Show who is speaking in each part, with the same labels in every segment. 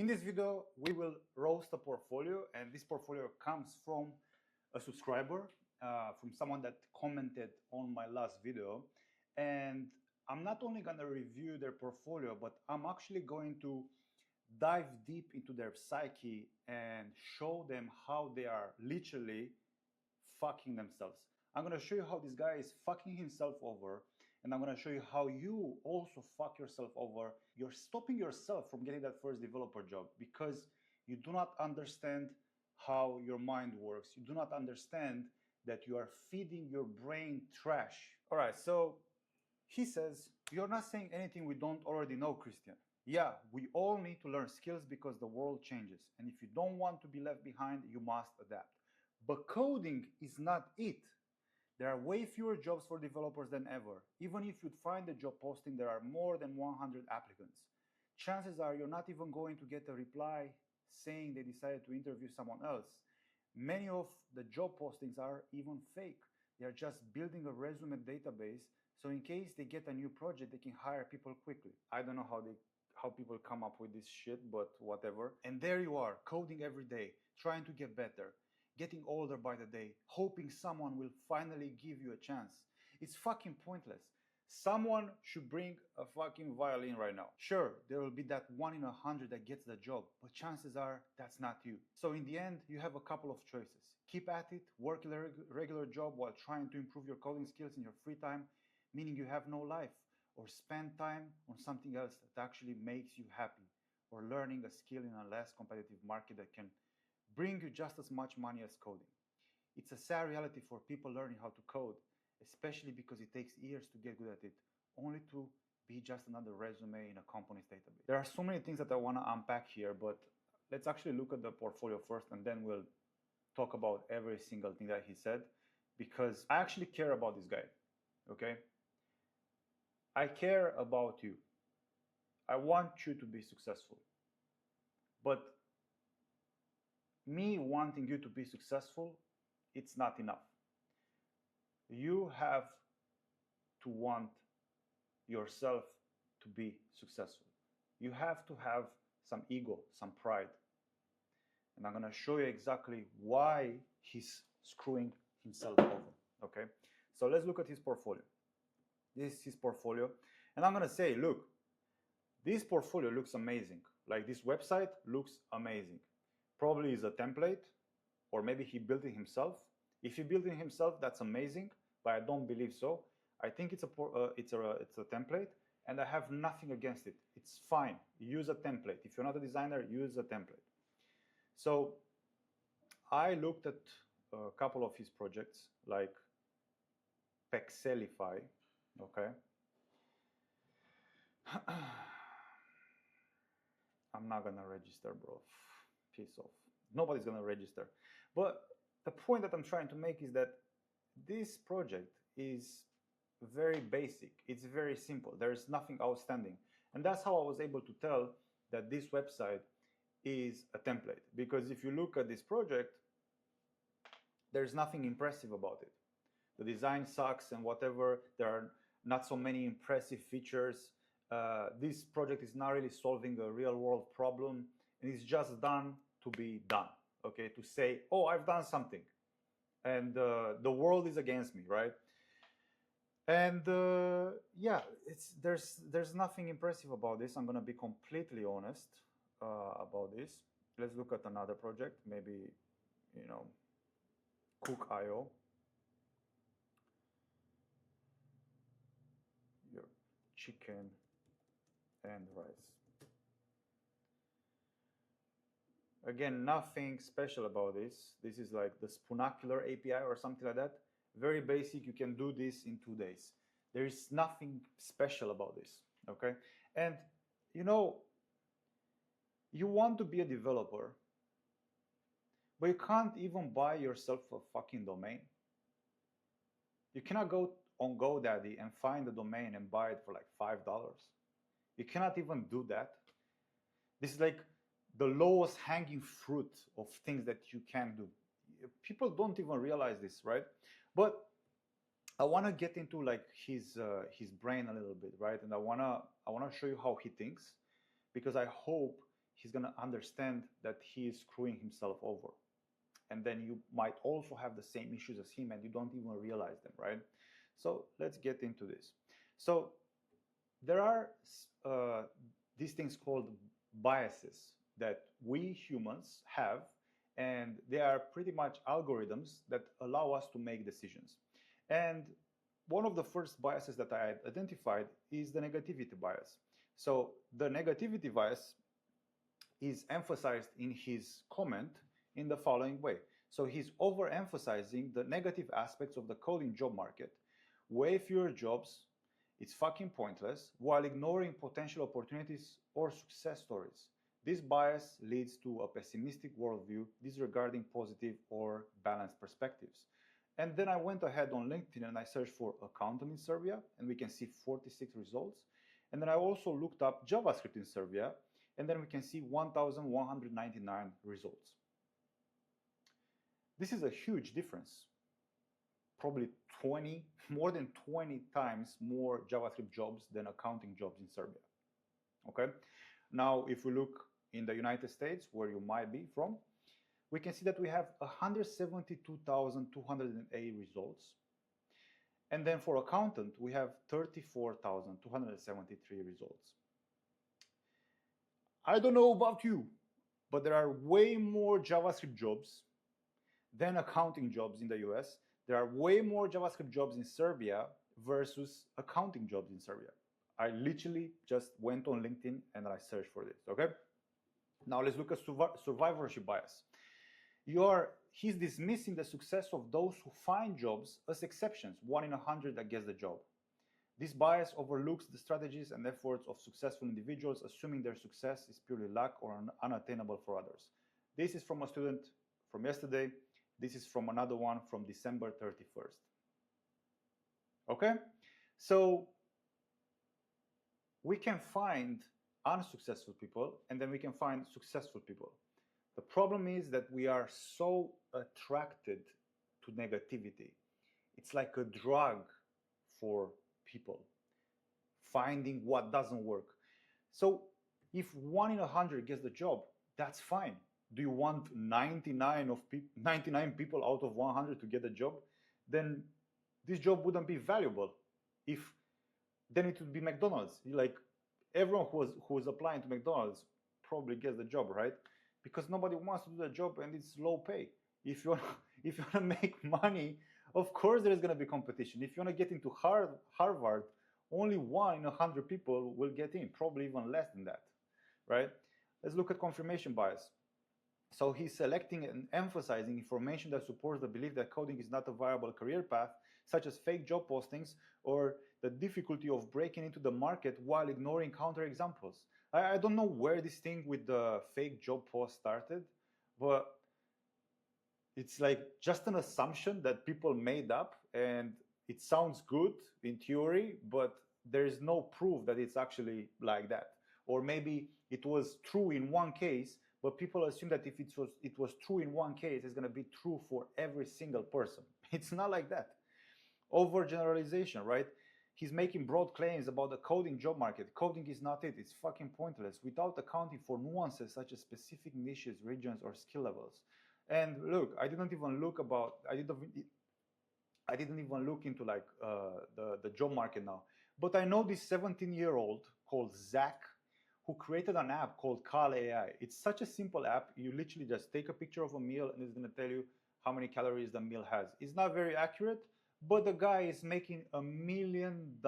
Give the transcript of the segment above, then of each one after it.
Speaker 1: In this video, we will roast a portfolio, and this portfolio comes from a subscriber, from someone that commented on my last video. And I'm not only going to review their portfolio, but I'm actually going to dive deep into their psyche and show them how they are literally fucking themselves. I'm going to show you how this guy is fucking himself over, and I'm going to show you how you also fuck yourself over. You're stopping yourself from getting that first developer job because you do not understand how your mind works. You do not understand that you are feeding your brain trash. All right, so he says, "You're not saying anything we don't already know, Christian. Yeah, we all need to learn skills because the world changes. And if you don't want to be left behind, you must adapt. But coding is not it. There are way fewer jobs for developers than ever. Even if you'd find a job posting, there are more than 100 applicants. Chances are you're not even going to get a reply saying they decided to interview someone else. Many of the job postings are even fake. They are just building a resume database, so in case they get a new project, they can hire people quickly." I don't know how people come up with this shit, but whatever. And there you are, coding every day, trying to get better, getting older by the day, hoping someone will finally give you a chance. It's fucking pointless. Someone should bring a fucking violin right now. Sure, there will be that 1 in 100 that gets the job, but chances are that's not you. So in the end, you have a couple of choices. Keep at it, work a regular job while trying to improve your coding skills in your free time, meaning you have no life, or spend time on something else that actually makes you happy, or learning a skill in a less competitive market that can bring you just as much money as coding. It's a sad reality for people learning how to code, especially because it takes years to get good at it, only to be just another resume in a company's database. There are so many things that I want to unpack here, but let's actually look at the portfolio first, and then we'll talk about every single thing that he said, because I actually care about this guy, okay? I care about you. I want you to be successful. But me wanting you to be successful, it's not enough. You have to want yourself to be successful. You have to have some ego, some pride. And I'm going to show you exactly why he's screwing himself over. Okay? So let's look at his portfolio. This is his portfolio. And I'm going to say, look, this portfolio looks amazing. Like, this website looks amazing. Probably is a template, or maybe he built it himself. If he built it himself, that's amazing, but I don't believe so. I think it's a template, and I have nothing against it. It's fine. Use a template. If you're not a designer, use a template. So I looked at a couple of his projects, like Pexelify. Okay. I'm not gonna register, bro. Piss off. Nobody's gonna register. But the point that I'm trying to make is that this project is very basic. It's very simple. There's nothing outstanding. And that's how I was able to tell that this website is a template. Because if you look at this project, there's nothing impressive about it. The design sucks and whatever. There are not so many impressive features. This project is not really solving a real world problem, and it's just done to be done, okay? To say, oh, I've done something, and the world is against me, right? And yeah, there's nothing impressive about this. I'm gonna be completely honest about this. Let's look at another project, maybe, you know, Cook.io. Your chicken and rice. Again, nothing special about this. This is like the Spoonacular API or something like that. Very basic. You can do this in 2 days. There is nothing special about this, okay? And you know, you want to be a developer, but you can't even buy yourself a fucking domain. You cannot go on GoDaddy and find a domain and buy it for like $5. You cannot even do that. This is like the lowest hanging fruit of things that you can do. People don't even realize this, right? But I want to get into like his brain a little bit, right? And I wanna show you how he thinks, because I hope he's going to understand that he is screwing himself over. And then you might also have the same issues as him and you don't even realize them, right? So let's get into this. So there are these things called biases that we humans have, and they are pretty much algorithms that allow us to make decisions. And one of the first biases that I identified is the negativity bias. So the negativity bias is emphasized in his comment in the following way. So he's overemphasizing the negative aspects of the coding job market. Way fewer jobs, it's fucking pointless, while ignoring potential opportunities or success stories. This bias leads to a pessimistic worldview, disregarding positive or balanced perspectives. And then I went ahead on LinkedIn and I searched for accountant in Serbia, and we can see 46 results. And then I also looked up JavaScript in Serbia, and then we can see 1,199 results. This is a huge difference. Probably more than 20 times more JavaScript jobs than accounting jobs in Serbia. Okay. Now, if we look in the United States, where you might be from, we can see that we have 172,208 results. And then for accountant, we have 34,273 results. I don't know about you, but there are way more JavaScript jobs than accounting jobs in the US. There are way more JavaScript jobs in Serbia versus accounting jobs in Serbia. I literally just went on LinkedIn and I searched for this, okay? Now let's look at survivorship bias. He's dismissing the success of those who find jobs as exceptions, 1 in 100 that gets the job. This bias overlooks the strategies and efforts of successful individuals, assuming their success is purely luck or unattainable for others. This is from a student from yesterday. This is from another one from December 31st. Okay? So we can find unsuccessful people and then we can find successful people. The problem is that we are so attracted to negativity. It's like a drug for people, finding what doesn't work. So if 1 in 100 gets the job, that's fine. Do you want 99 people out of 100 to get a job? Then this job wouldn't be valuable. Then it would be McDonald's. Like everyone who is applying to McDonald's probably gets the job, right? Because nobody wants to do the job and it's low pay. If you want to make money, of course there is going to be competition. If you want to get into Harvard, only 1 in 100 people will get in, probably even less than that, right? Let's look at confirmation bias. So he's selecting and emphasizing information that supports the belief that coding is not a viable career path, such as fake job postings or the difficulty of breaking into the market while ignoring counterexamples. I don't know where this thing with the fake job post started, but it's like just an assumption that people made up, and it sounds good in theory, but there is no proof that it's actually like that. Or maybe it was true in one case, but people assume that if it was true in one case, it's going to be true for every single person. It's not like that. Overgeneralization, right? He's making broad claims about the coding job market. Coding is not it. It's fucking pointless without accounting for nuances such as specific niches, regions, or skill levels. And look, I didn't even look into like the job market now. But I know this 17-year-old called Zach, who created an app called Call AI. It's such a simple app. You literally just take a picture of a meal and it's going to tell you how many calories the meal has. It's not very accurate, but the guy is making $1 million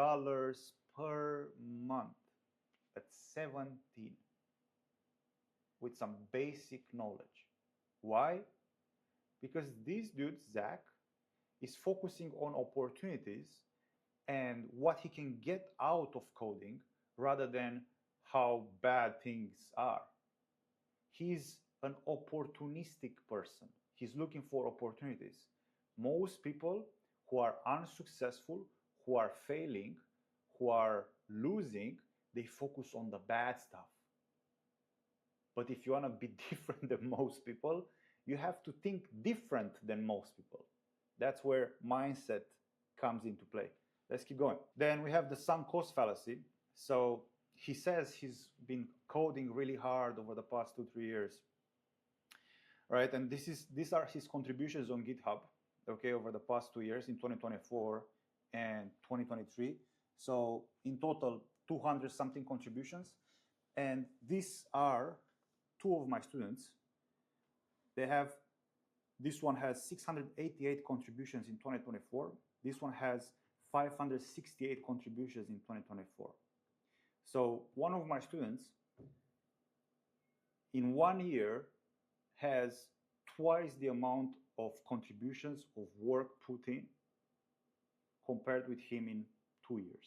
Speaker 1: per month at 17 with some basic knowledge. Why? Because this dude, Zach, is focusing on opportunities and what he can get out of coding rather than how bad things are. He's an opportunistic person. He's looking for opportunities. Most people who are unsuccessful, who are failing, who are losing, they focus on the bad stuff. But if you want to be different than most people, you have to think different than most people. That's where mindset comes into play. Let's keep going. Then we have the sunk cost fallacy. So he says he's been coding really hard over the past 2-3 years, right? And these are his contributions on GitHub, okay, over the past 2 years in 2024 and 2023. So in total, 200 something contributions. And these are two of my students. They have, this one has 688 contributions in 2024. This one has 568 contributions in 2024. So one of my students in 1 year has twice the amount of contributions of work put in compared with him in 2 years,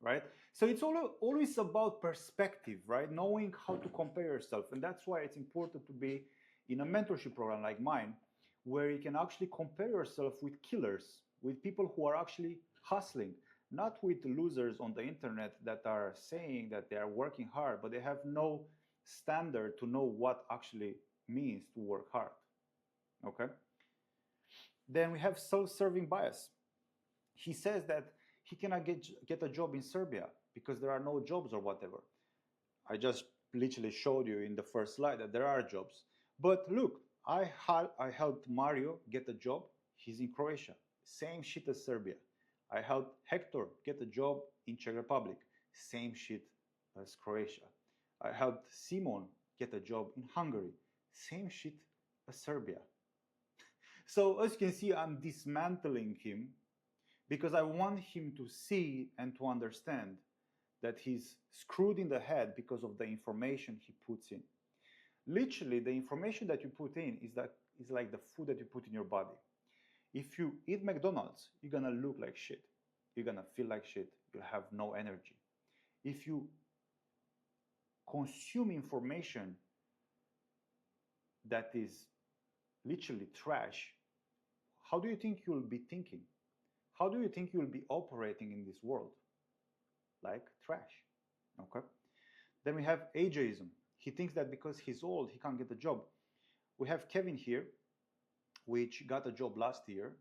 Speaker 1: right? So it's always about perspective, right? Knowing how to compare yourself. And that's why it's important to be in a mentorship program like mine, where you can actually compare yourself with killers, with people who are actually hustling, not with losers on the internet that are saying that they are working hard, but they have no standard to know what actually means to work hard, okay? Then we have self-serving bias. He says that he cannot get a job in Serbia because there are no jobs or whatever. I just literally showed you in the first slide that there are jobs. But look, I helped Mario get a job. He's in Croatia. Same shit as Serbia. I helped Hector get a job in Czech Republic. Same shit as Croatia. I helped Simon get a job in Hungary. Same shit as Serbia. So as you can see, I'm dismantling him because I want him to see and to understand that he's screwed in the head because of the information he puts in. Literally, the information that you put in is like the food that you put in your body. If you eat McDonald's, you're gonna look like shit. You're gonna feel like shit. You'll have no energy. If you consume information that is literally trash, how do you think you'll be thinking? How do you think you'll be operating in this world? Like trash, okay? Then we have ageism. He thinks that because he's old, he can't get a job. We have Kevin here, which got a job last year.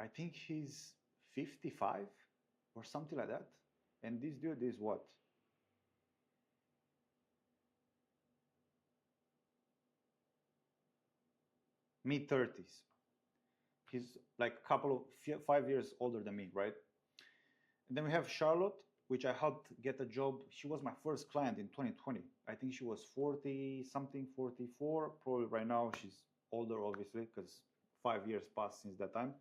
Speaker 1: I think he's 55 or something like that. And this dude is what? Mid-30s. He's like a couple of 5 years older than me, right? And then we have Charlotte, which I helped get a job. She was my first client in 2020. I think she was 40 something, 44. Probably right now she's older, obviously, because 5 years passed since that time.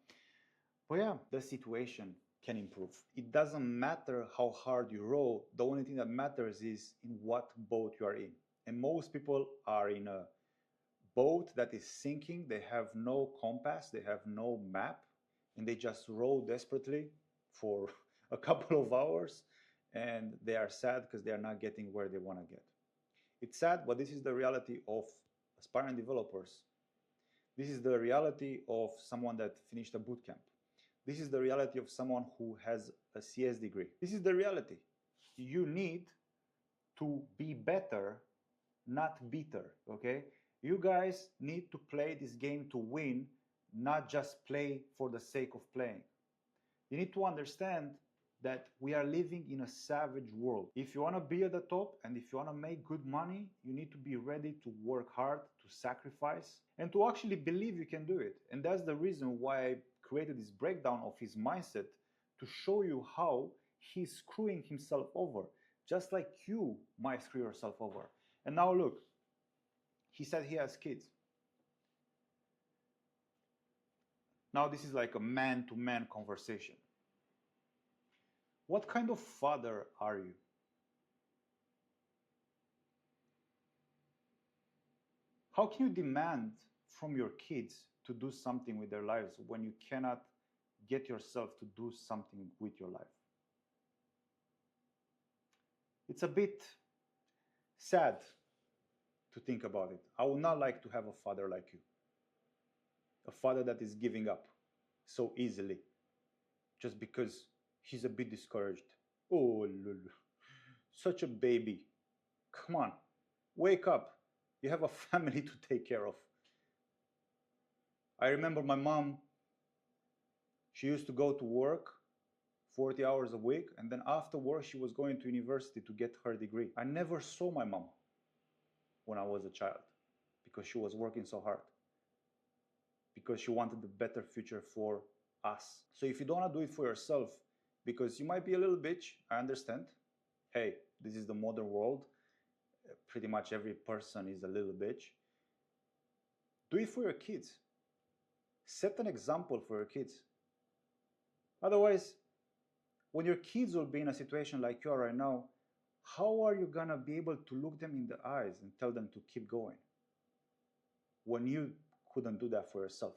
Speaker 1: But yeah, the situation can improve. It doesn't matter how hard you row. The only thing that matters is in what boat you are in. And most people are in a boat that is sinking. They have no compass, they have no map, and they just row desperately for a couple of hours, and they are sad because they are not getting where they want to get. It's sad, but this is the reality of aspiring developers. This is the reality of someone that finished a boot camp. This is the reality of someone who has a CS degree. This is the reality. You need to be better, not bitter, okay? You guys need to play this game to win, not just play for the sake of playing. You need to understand that we are living in a savage world. If you want to be at the top and if you want to make good money, you need to be ready to work hard, to sacrifice, and to actually believe you can do it. And that's the reason why I created this breakdown of his mindset, to show you how he's screwing himself over, just like you might screw yourself over. And now look, he said he has kids. Now this is like a man-to-man conversation. What kind of father are you? How can you demand from your kids to do something with their lives when you cannot get yourself to do something with your life? It's a bit sad to think about it. I would not like to have a father like you. A father that is giving up so easily just because he's a bit discouraged. Oh, such a baby. Come on, wake up. You have a family to take care of. I remember my mom, she used to go to work 40 hours a week, and then after work she was going to university to get her degree. I never saw my mom when I was a child because she was working so hard, because she wanted a better future for us. So if you don't want to do it for yourself, because you might be a little bitch, I understand. Hey, this is the modern world. Pretty much every person is a little bitch. Do it for your kids. Set an example for your kids. Otherwise, when your kids will be in a situation like you are right now, how are you gonna be able to look them in the eyes and tell them to keep going when you couldn't do that for yourself?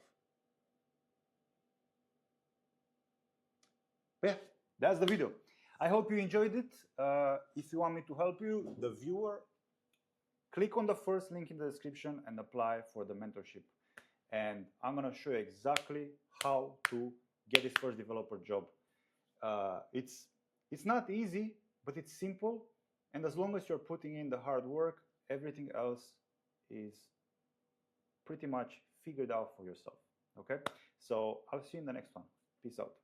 Speaker 1: But yeah, that's the video. I hope you enjoyed it. If you want me to help you, the viewer, click on the first link in the description and apply for the mentorship. And I'm gonna show you exactly how to get this first developer job. It's not easy, but it's simple. And as long as you're putting in the hard work, everything else is pretty much figured out for yourself. Okay? So I'll see you in the next one. Peace out.